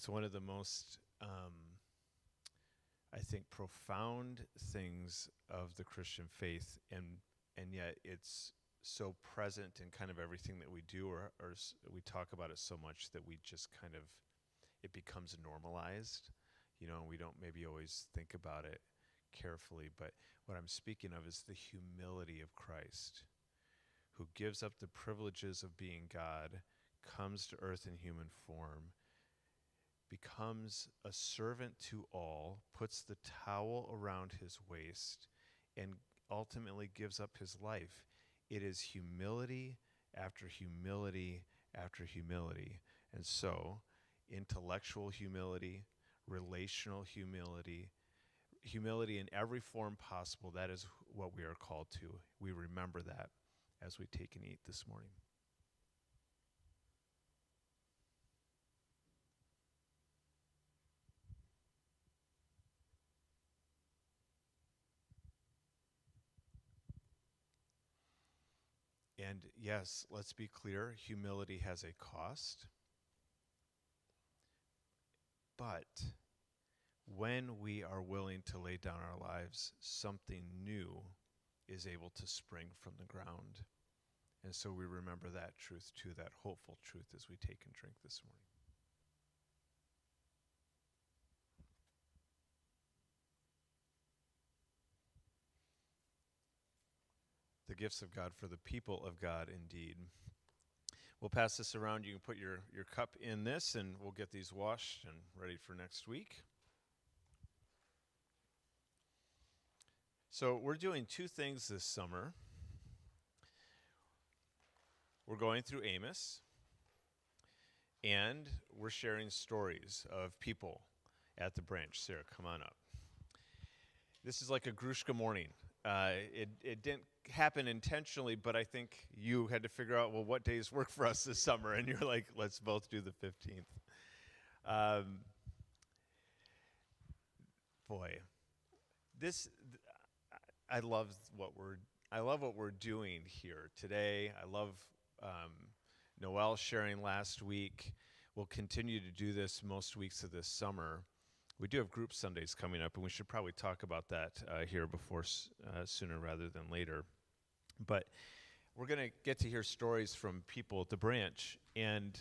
It's one of the most, I think, profound things of the Christian faith, and yet it's so present in kind of everything that we do, or we talk about it so much that we just kind of, it becomes normalized, and we don't maybe always think about it carefully. But what I'm speaking of is the humility of Christ, who gives up the privileges of being God, comes to earth in human form, becomes a servant to all, puts the towel around his waist, and ultimately gives up his life. It is humility after humility after humility. And so, intellectual humility, relational humility, humility in every form possible, that is what we are called to. We remember that as we take and eat this morning. And yes, let's be clear, humility has a cost. But when we are willing to lay down our lives, something new is able to spring from the ground. And so we remember that truth too, that hopeful truth, as we take and drink this morning. The gifts of God for the people of God, indeed. We'll pass this around. You can put your cup in this, and we'll get these washed and ready for next week. So we're doing two things this summer. We're going through Amos, and we're sharing stories of people at the branch. Sera, come on up. This is like a Grushka morning. It didn't happen intentionally, but I think you had to figure out, well, what days work for us this summer? And you're like, let's both do the 15th. Boy, I love what we're doing here today. I love Noel sharing last week. We'll continue to do this most weeks of this summer. We do have group Sundays coming up, and we should probably talk about that here before sooner rather than later. But we're going to get to hear stories from people at the branch, and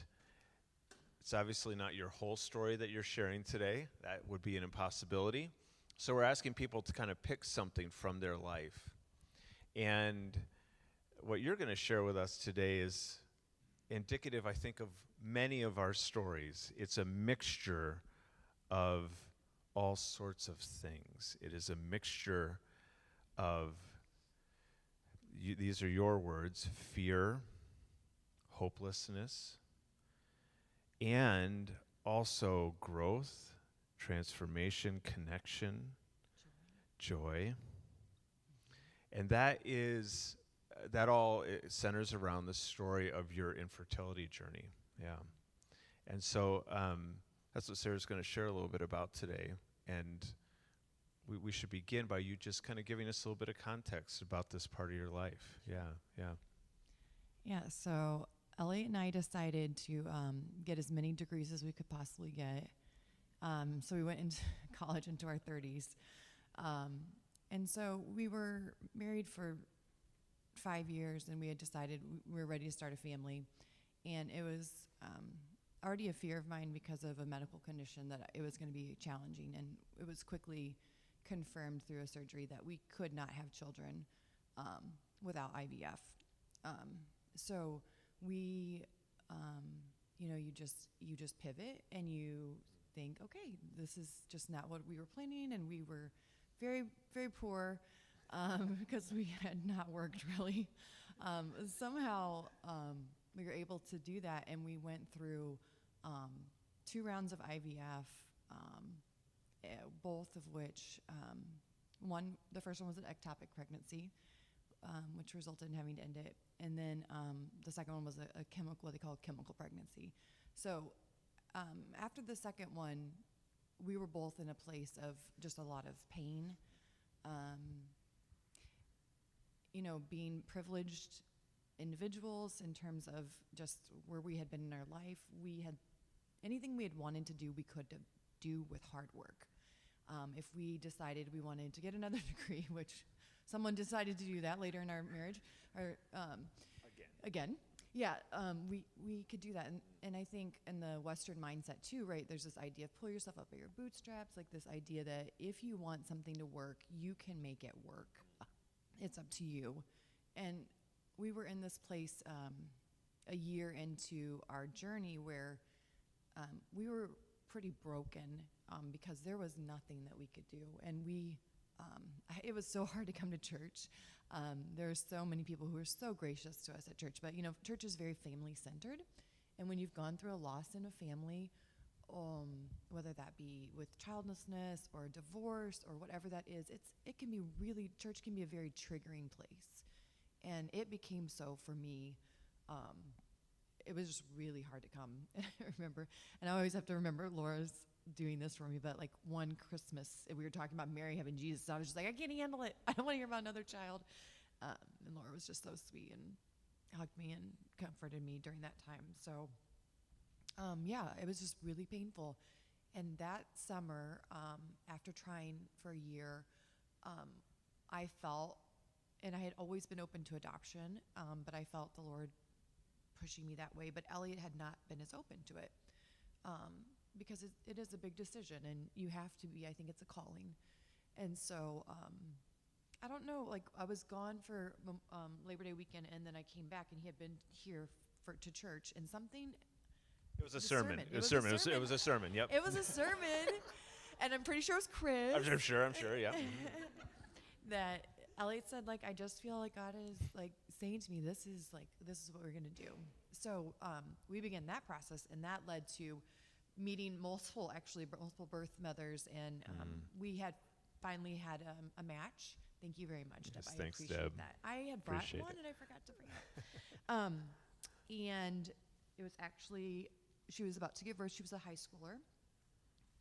it's obviously not your whole story that you're sharing today. That would be an impossibility. So we're asking people to kind of pick something from their life. And what you're going to share with us today is indicative, I think, of many of our stories. It's a mixture of all sorts of things. It is a mixture of, these are your words, fear, hopelessness, and also growth, transformation, connection, joy. And that all centers around the story of your infertility journey. Yeah. And so that's what Sarah's going to share a little bit about today. And we should begin by you just kind of giving us a little bit of context about this part of your life. Yeah, so Elliot and I decided to get as many degrees as we could possibly get. So we went into college into our 30s. And so we were married for 5 years, and we had decided we were ready to start a family. And it was already a fear of mine because of a medical condition that it was going to be challenging. And it was quickly confirmed through a surgery that we could not have children without IVF. So we, you just pivot and you think, okay, this is just not what we were planning, and we were very, very poor because we had not worked really. Somehow we were able to do that, and we went through 2 rounds of IVF, both of which, the first one was an ectopic pregnancy, which resulted in having to end it. And then the second one was what they call a chemical pregnancy. So after the second one, we were both in a place of just a lot of pain. Being privileged individuals in terms of just where we had been in our life, we had anything we had wanted to do, we could do with hard work. If we decided we wanted to get another degree, which someone decided to do that later in our marriage, or again, yeah, we could do that. And I think in the Western mindset too, right, there's this idea of pull yourself up by your bootstraps, like this idea that if you want something to work, you can make it work. It's up to you. And we were in this place a year into our journey where we were pretty broken because there was nothing that we could do. And it was so hard to come to church. There are so many people who are so gracious to us at church, but church is very family centered. And when you've gone through a loss in a family, whether that be with childlessness or divorce or whatever that is, church can be a very triggering place. And it became so for me. It was just really hard to come. And I remember, and I always have to remember Laura's doing this for me, but like one Christmas, we were talking about Mary having Jesus. I was just like, I can't handle it. I don't want to hear about another child. And Laura was just so sweet and hugged me and comforted me during that time. So, it was just really painful. And that summer, after trying for a year, I felt, and I had always been open to adoption, but I felt the Lord pushing me that way. But Elliot had not been as open to it. Because it is a big decision, and you have to be. I think it's a calling. And so I don't know, like I was gone for Labor Day weekend, and then I came back, and he had been here to church, and something. It was a sermon. It was a sermon. It was a sermon. Yep. It was a sermon, and I'm pretty sure it was Chris. I'm sure. Yeah. That Elliot said, like, I just feel like God is like saying to me, this is what we're gonna do. So we began that process, and that led to meeting multiple birth mothers, and we had finally had a match. Thank you very much, Deb. Yes, I thanks, appreciate Deb. that. I had brought one, and I forgot to bring it. And it was actually, she was about to give birth. She was a high schooler,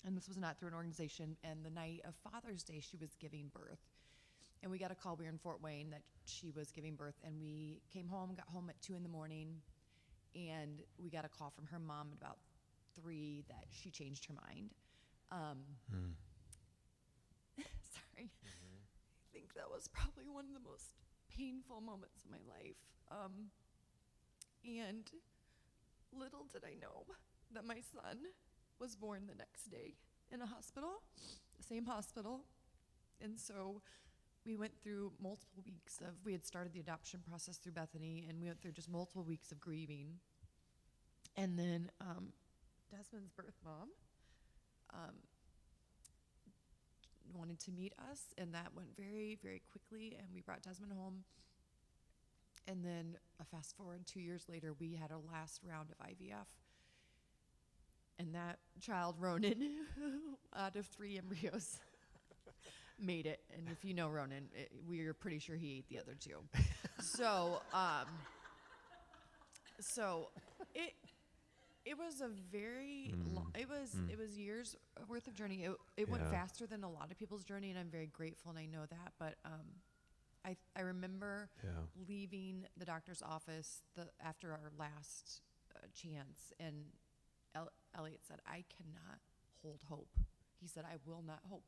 and this was not through an organization. And the night of Father's Day, she was giving birth. And we got a call. We were in Fort Wayne that she was giving birth, and we came home, got home at 2 a.m, and we got a call from her mom at about 3 that she changed her mind. Sorry. I think that was probably one of the most painful moments of my life. And little did I know that my son was born the next day in a hospital, the same hospital. And so we went through multiple weeks we had started the adoption process through Bethany, and we went through just multiple weeks of grieving. And then Desmond's birth mom wanted to meet us, and that went very, very quickly, and we brought Desmond home. And then fast forward 2 years later, we had our last round of IVF, and that child, Ronan, out of 3 embryos, made it. And if you know Ronan, we are pretty sure he ate the other 2. So it was a very it was years worth of journey. It went faster than a lot of people's journey, and I'm very grateful, and I know that. But I remember leaving the doctor's office after our last chance, and Elliot said, I cannot hold hope. He said, I will not hope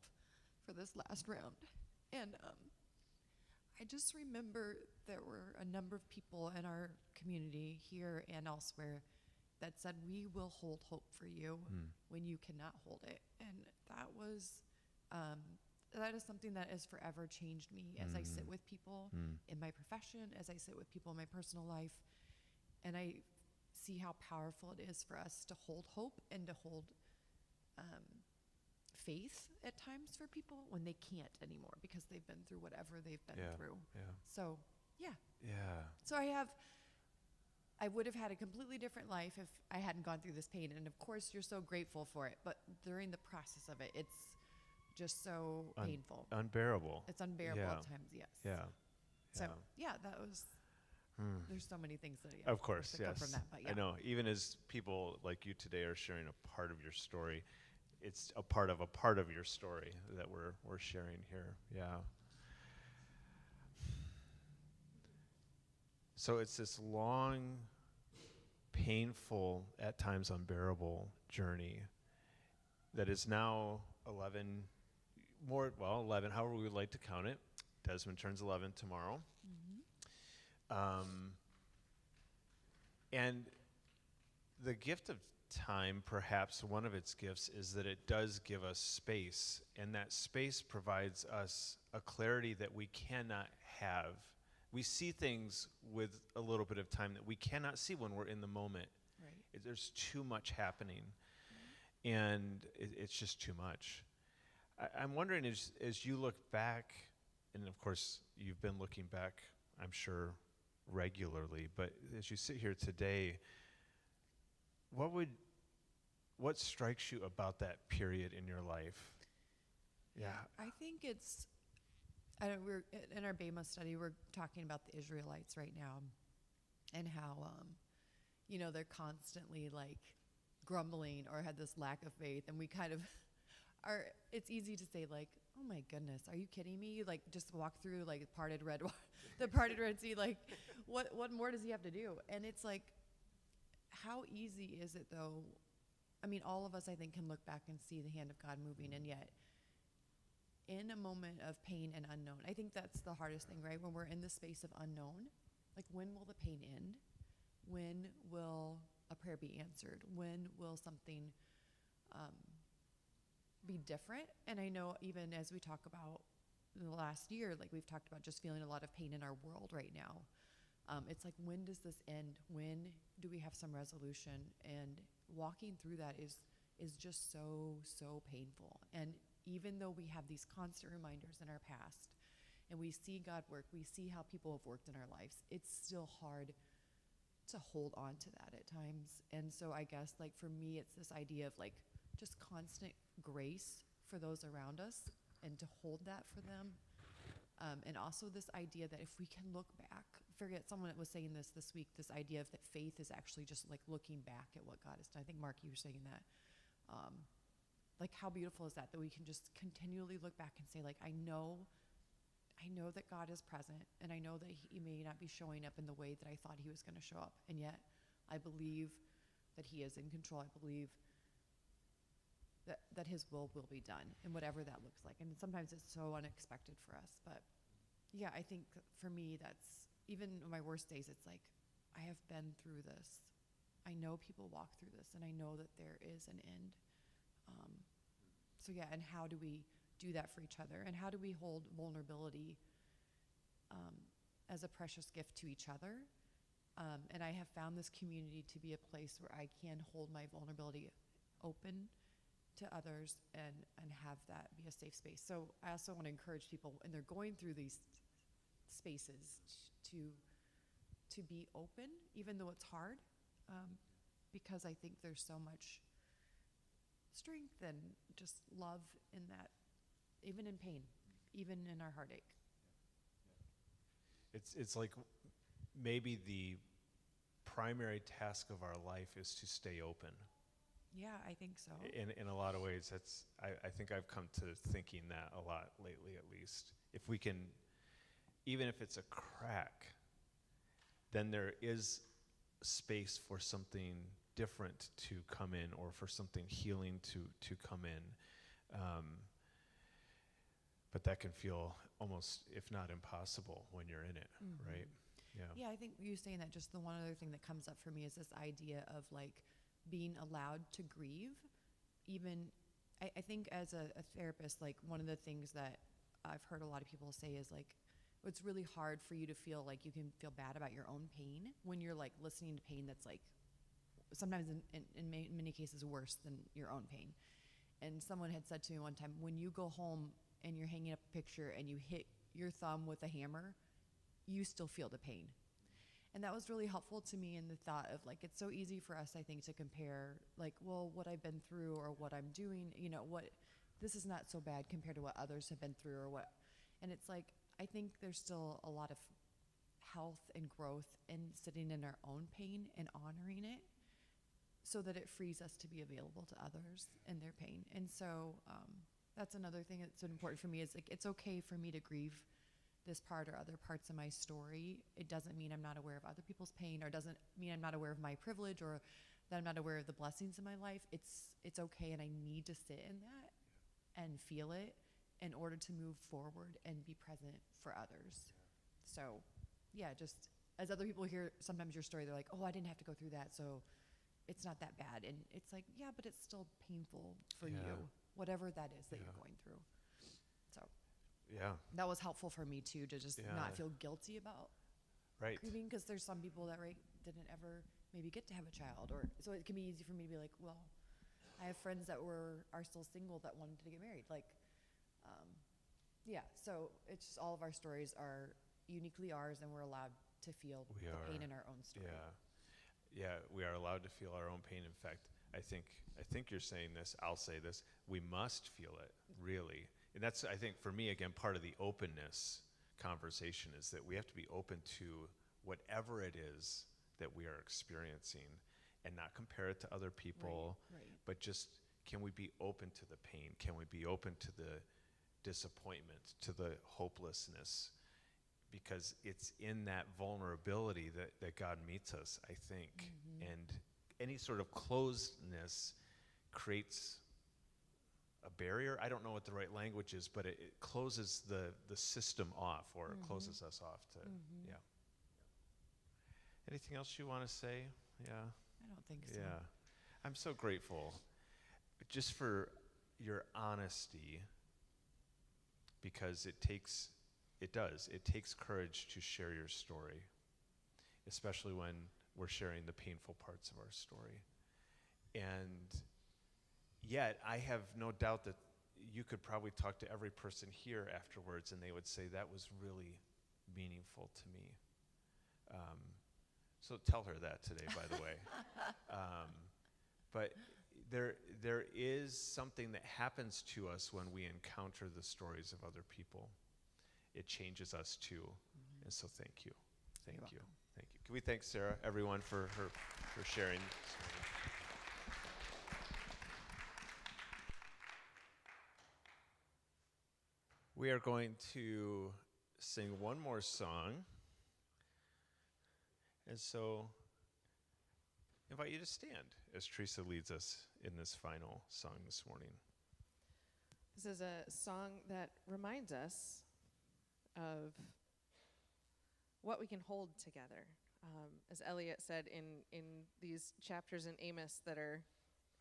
for this last round. And I just remember there were a number of people in our community here and elsewhere that said, we will hold hope for you when you cannot hold it. And that is something that has forever changed me as I sit with people in my profession, as I sit with people in my personal life. And I see how powerful it is for us to hold hope and to hold faith at times for people when they can't anymore because they've been through whatever they've been through. So, So I would have had a completely different life if I hadn't gone through this pain. And of course, you're so grateful for it. But during the process of it, it's just so painful. Unbearable. It's unbearable at times, yes. So, that was, there's so many things that, of course, come from that. But I know. Even as people like you today are sharing a part of your story, it's a part of your story that we're sharing here. So it's this long, painful, at times unbearable journey that is now 11, 11, however we would like to count it. Desmond turns 11 tomorrow. And the gift of time, perhaps one of its gifts, is that it does give us space, and that space provides us a clarity that we cannot have. We see things with a little bit of time that we cannot see when we're in the moment. Right. There's too much happening, and it's just too much. I'm wondering, as you look back, and of course you've been looking back, I'm sure, regularly, but as you sit here today, what strikes you about that period in your life? Yeah. I think it's, we're in our Amos study, we're talking about the Israelites right now and how, they're constantly like grumbling or had this lack of faith. And we kind of it's easy to say like, oh my goodness, are you kidding me? Like just walk through like the parted Red Sea, like what more does he have to do? And it's like, how easy is it though? I mean, all of us, I think, can look back and see the hand of God moving, and yet in a moment of pain and unknown, I think that's the hardest thing, right? When we're in the space of unknown, like when will the pain end? When will a prayer be answered? When will something be different? And I know even as we talk about in the last year, like we've talked about just feeling a lot of pain in our world right now. It's like, when does this end? When do we have some resolution? And walking through that is just so painful. And even though we have these constant reminders in our past and we see God work, we see how people have worked in our lives, it's still hard to hold on to that at times. And so I guess like for me, it's this idea of like just constant grace for those around us and to hold that for them. And also this idea that if we can look back, someone was saying this week, this idea of that faith is actually just like looking back at what God has done. I think, Mark, you were saying that. Like how beautiful is that we can just continually look back and say like, I know that God is present, and I know that he may not be showing up in the way that I thought he was going to show up. And yet I believe that he is in control. I believe that his will be done, and whatever that looks like. And sometimes it's so unexpected for us. But yeah, I think for me, that's even in my worst days, it's like, I have been through this. I know people walk through this, and I know that there is an end. So yeah, and how do we do that for each other? And how do we hold vulnerability as a precious gift to each other? And I have found this community to be a place where I can hold my vulnerability open to others and have that be a safe space. So I also want to encourage people, and they're going through these spaces, to be open, even though it's hard, because I think there's so much strength and just love in that, even in pain, even in our heartache. It's like maybe the primary task of our life is to stay open. Yeah, I think so. In a lot of ways, I think I've come to thinking that a lot lately, at least. If we can, even if it's a crack, then there is space for something different to come in, or for something healing to come in. But that can feel almost, if not impossible, when you're in it, right? Yeah, I think you saying that, just the one other thing that comes up for me is this idea of like being allowed to grieve. Even, I think as a therapist, like one of the things that I've heard a lot of people say is like, it's really hard for you to feel like you can feel bad about your own pain when you're like listening to pain that's like sometimes in many cases worse than your own pain. And someone had said to me one time, when you go home and you're hanging up a picture and you hit your thumb with a hammer, you still feel the pain. And that was really helpful to me in the thought of like, it's so easy for us, I think, to compare like, well, what I've been through or what I'm doing, this is not so bad compared to what others have been through or what. And it's like, I think there's still a lot of health and growth in sitting in our own pain and honoring it, so that it frees us to be available to others in their pain. And so that's another thing that's important for me, is like, it's okay for me to grieve this part or other parts of my story. It doesn't mean I'm not aware of other people's pain, or doesn't mean I'm not aware of my privilege or that I'm not aware of the blessings in my life, it's okay, and I need to sit in that and feel it in order to move forward and be present for others. So, yeah, just as other people hear sometimes your story, they're like, "Oh, I didn't have to go through that, so it's not that bad." And it's like, yeah, but it's still painful for Yeah. you, whatever that is that Yeah. you're going through. So Yeah. that was helpful for me too, to just Yeah. not feel guilty about Right. grieving, because there's some people that didn't ever maybe get to have a child, or so it can be easy for me to be like, well, I have friends that are still single that wanted to get married, like, yeah. So it's just all of our stories are uniquely ours, and we're allowed to feel We the are. pain in our own story. Yeah, we are allowed to feel our own pain. In fact, I think you're saying this, I'll say this, we must feel it, really. And that's, I think, for me, again, part of the openness conversation is that we have to be open to whatever it is that we are experiencing and not compare it to other people, Right. but just, can we be open to the pain? Can we be open to the disappointment, to the hopelessness? Because it's in that vulnerability that God meets us, I think. And any sort of closedness creates a barrier. I don't know what the right language is, but it closes the system off, or it closes us off to, yeah. Anything else you want to say? Yeah. I don't think so. Yeah. I'm so grateful just for your honesty, because it takes courage to share your story, especially when we're sharing the painful parts of our story. And yet, I have no doubt that you could probably talk to every person here afterwards, and they would say, that was really meaningful to me. So tell her that today, by the way. But there is something that happens to us when we encounter the stories of other people. It changes us too. And so thank you. Thank You're you. welcome. Thank you. Can we thank Sera, everyone, for sharing? We are going to sing one more song. And so I invite you to stand as Teresa leads us in this final song this morning. This is a song that reminds us of what we can hold together. As Elliot said, in these chapters in Amos that are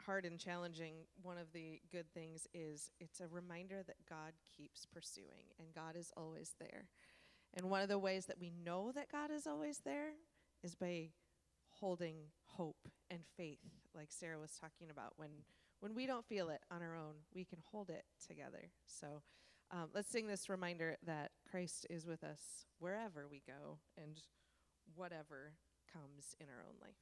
hard and challenging, one of the good things is it's a reminder that God keeps pursuing, and God is always there. And one of the ways that we know that God is always there is by holding hope and faith, like Sera was talking about. When we don't feel it on our own, we can hold it together. So let's sing this reminder that Christ is with us wherever we go and whatever comes in our own life.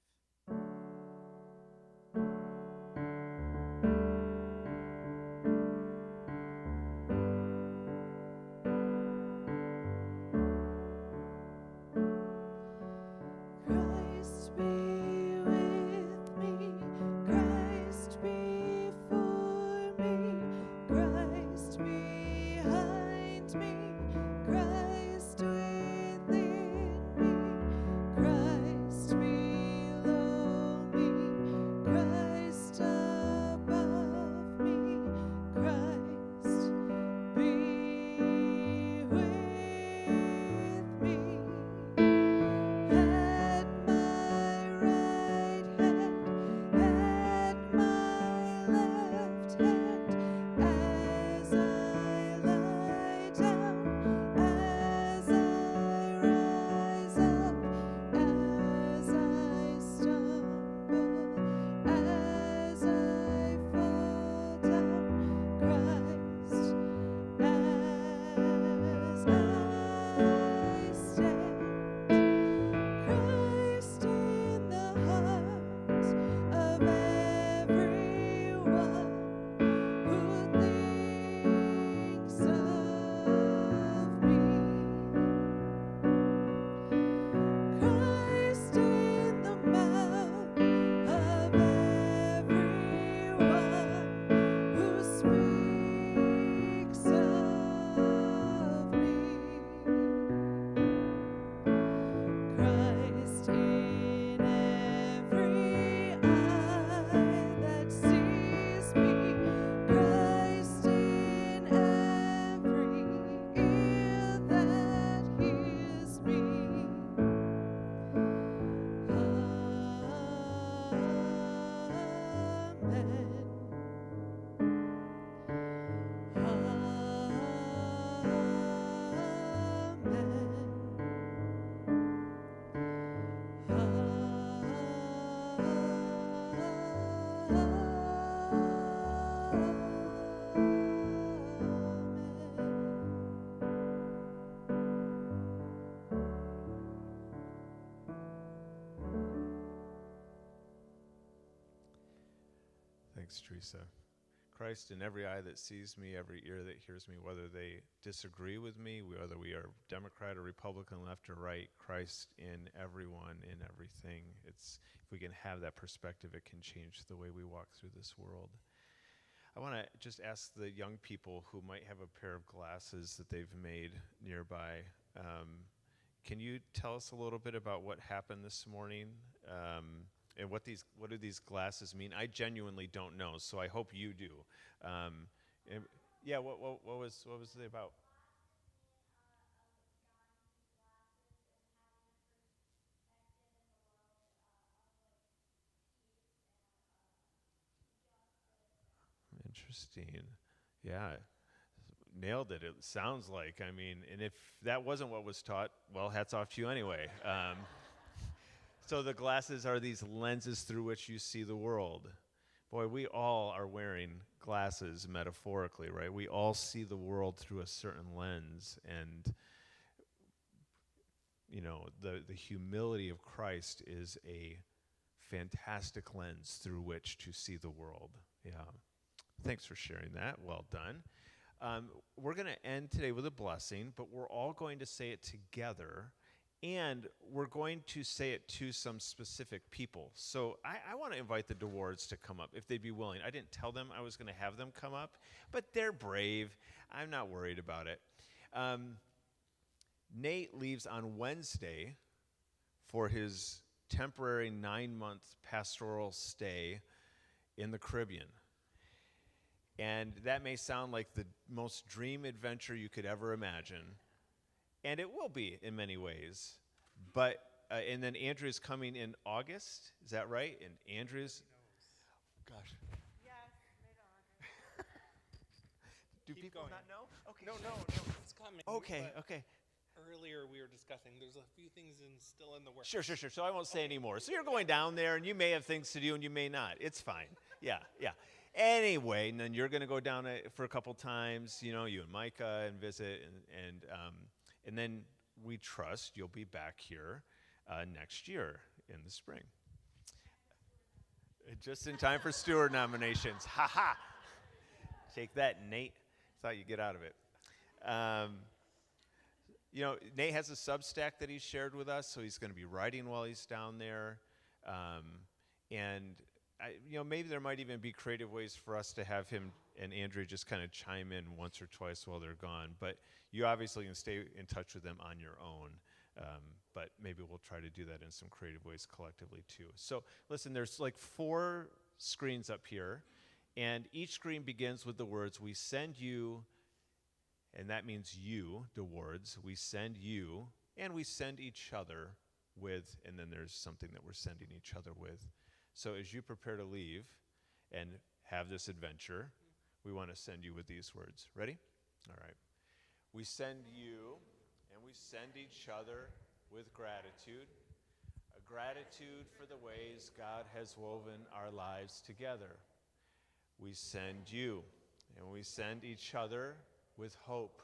Christ be with me, Christ before me, Christ behind me, Christ within me, Christ be Thanks, Teresa. Christ in every eye that sees me, every ear that hears me, whether they disagree with me, whether we are Democrat or Republican, left or right, Christ in everyone, in everything. If we can have that perspective, it can change the way we walk through this world. I want to just ask the young people who might have a pair of glasses that they've made nearby, can you tell us a little bit about what happened this morning? And what do these glasses mean? I genuinely don't know, so I hope you do. Yeah, what was it about? Interesting. Yeah, nailed it. It sounds like. I mean, and if that wasn't what was taught, well, hats off to you anyway. So the glasses are these lenses through which you see the world. Boy, we all are wearing glasses metaphorically, right? We all see the world through a certain lens, and you know, the humility of Christ is a fantastic lens through which to see the world. Yeah. Thanks for sharing that. Well done. We're going to end today with a blessing, but we're all going to say it together. And we're going to say it to some specific people. So I want to invite the DeWards to come up, if they'd be willing. I didn't tell them I was going to have them come up, but they're brave. I'm not worried about it. Nate leaves on Wednesday for his temporary 9-month pastoral stay in the Caribbean. And that may sound like the most dream adventure you could ever imagine. And it will be in many ways. But, and then Andrew's coming in August, is that right? And Andrew's, gosh. Yes, later on. Do Keep people going. not know? Okay. No, it's coming. Okay, but okay. Earlier we were discussing, there's a few things still in the works. Sure. So I won't say any more. So you're going down there, and you may have things to do, and you may not. It's fine. Yeah. Anyway, and then you're going to go down for a couple times, you and Micah, and visit, and then we trust you'll be back here next year in the spring. Just in time for steward nominations. Ha ha! Take that, Nate. Thought you'd get out of it. Nate has a Substack that he shared with us, so he's going to be writing while he's down there. Maybe there might even be creative ways for us to have him and Andrew just kind of chime in once or twice while they're gone. But you obviously can stay in touch with them on your own. But maybe we'll try to do that in some creative ways collectively too. So listen, there's like 4 screens up here, and each screen begins with the words, "We send you," and that means you, the words, "We send you," and we send each other with, and then there's something that we're sending each other with. So as you prepare to leave and have this adventure, we want to send you with these words. Ready? All right. We send you and we send each other with gratitude, a gratitude for the ways God has woven our lives together. We send you and we send each other with hope,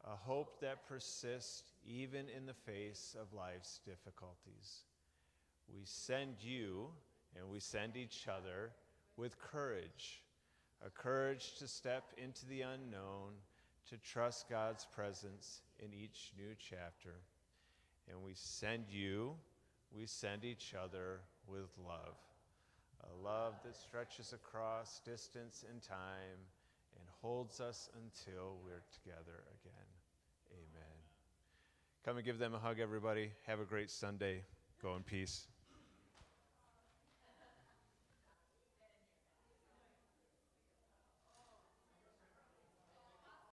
a hope that persists even in the face of life's difficulties. We send you and we send each other with courage, a courage to step into the unknown, to trust God's presence in each new chapter. And we send you, we send each other with love, a love that stretches across distance and time and holds us until we're together again. Amen. Come and give them a hug, everybody. Have a great Sunday. Go in peace.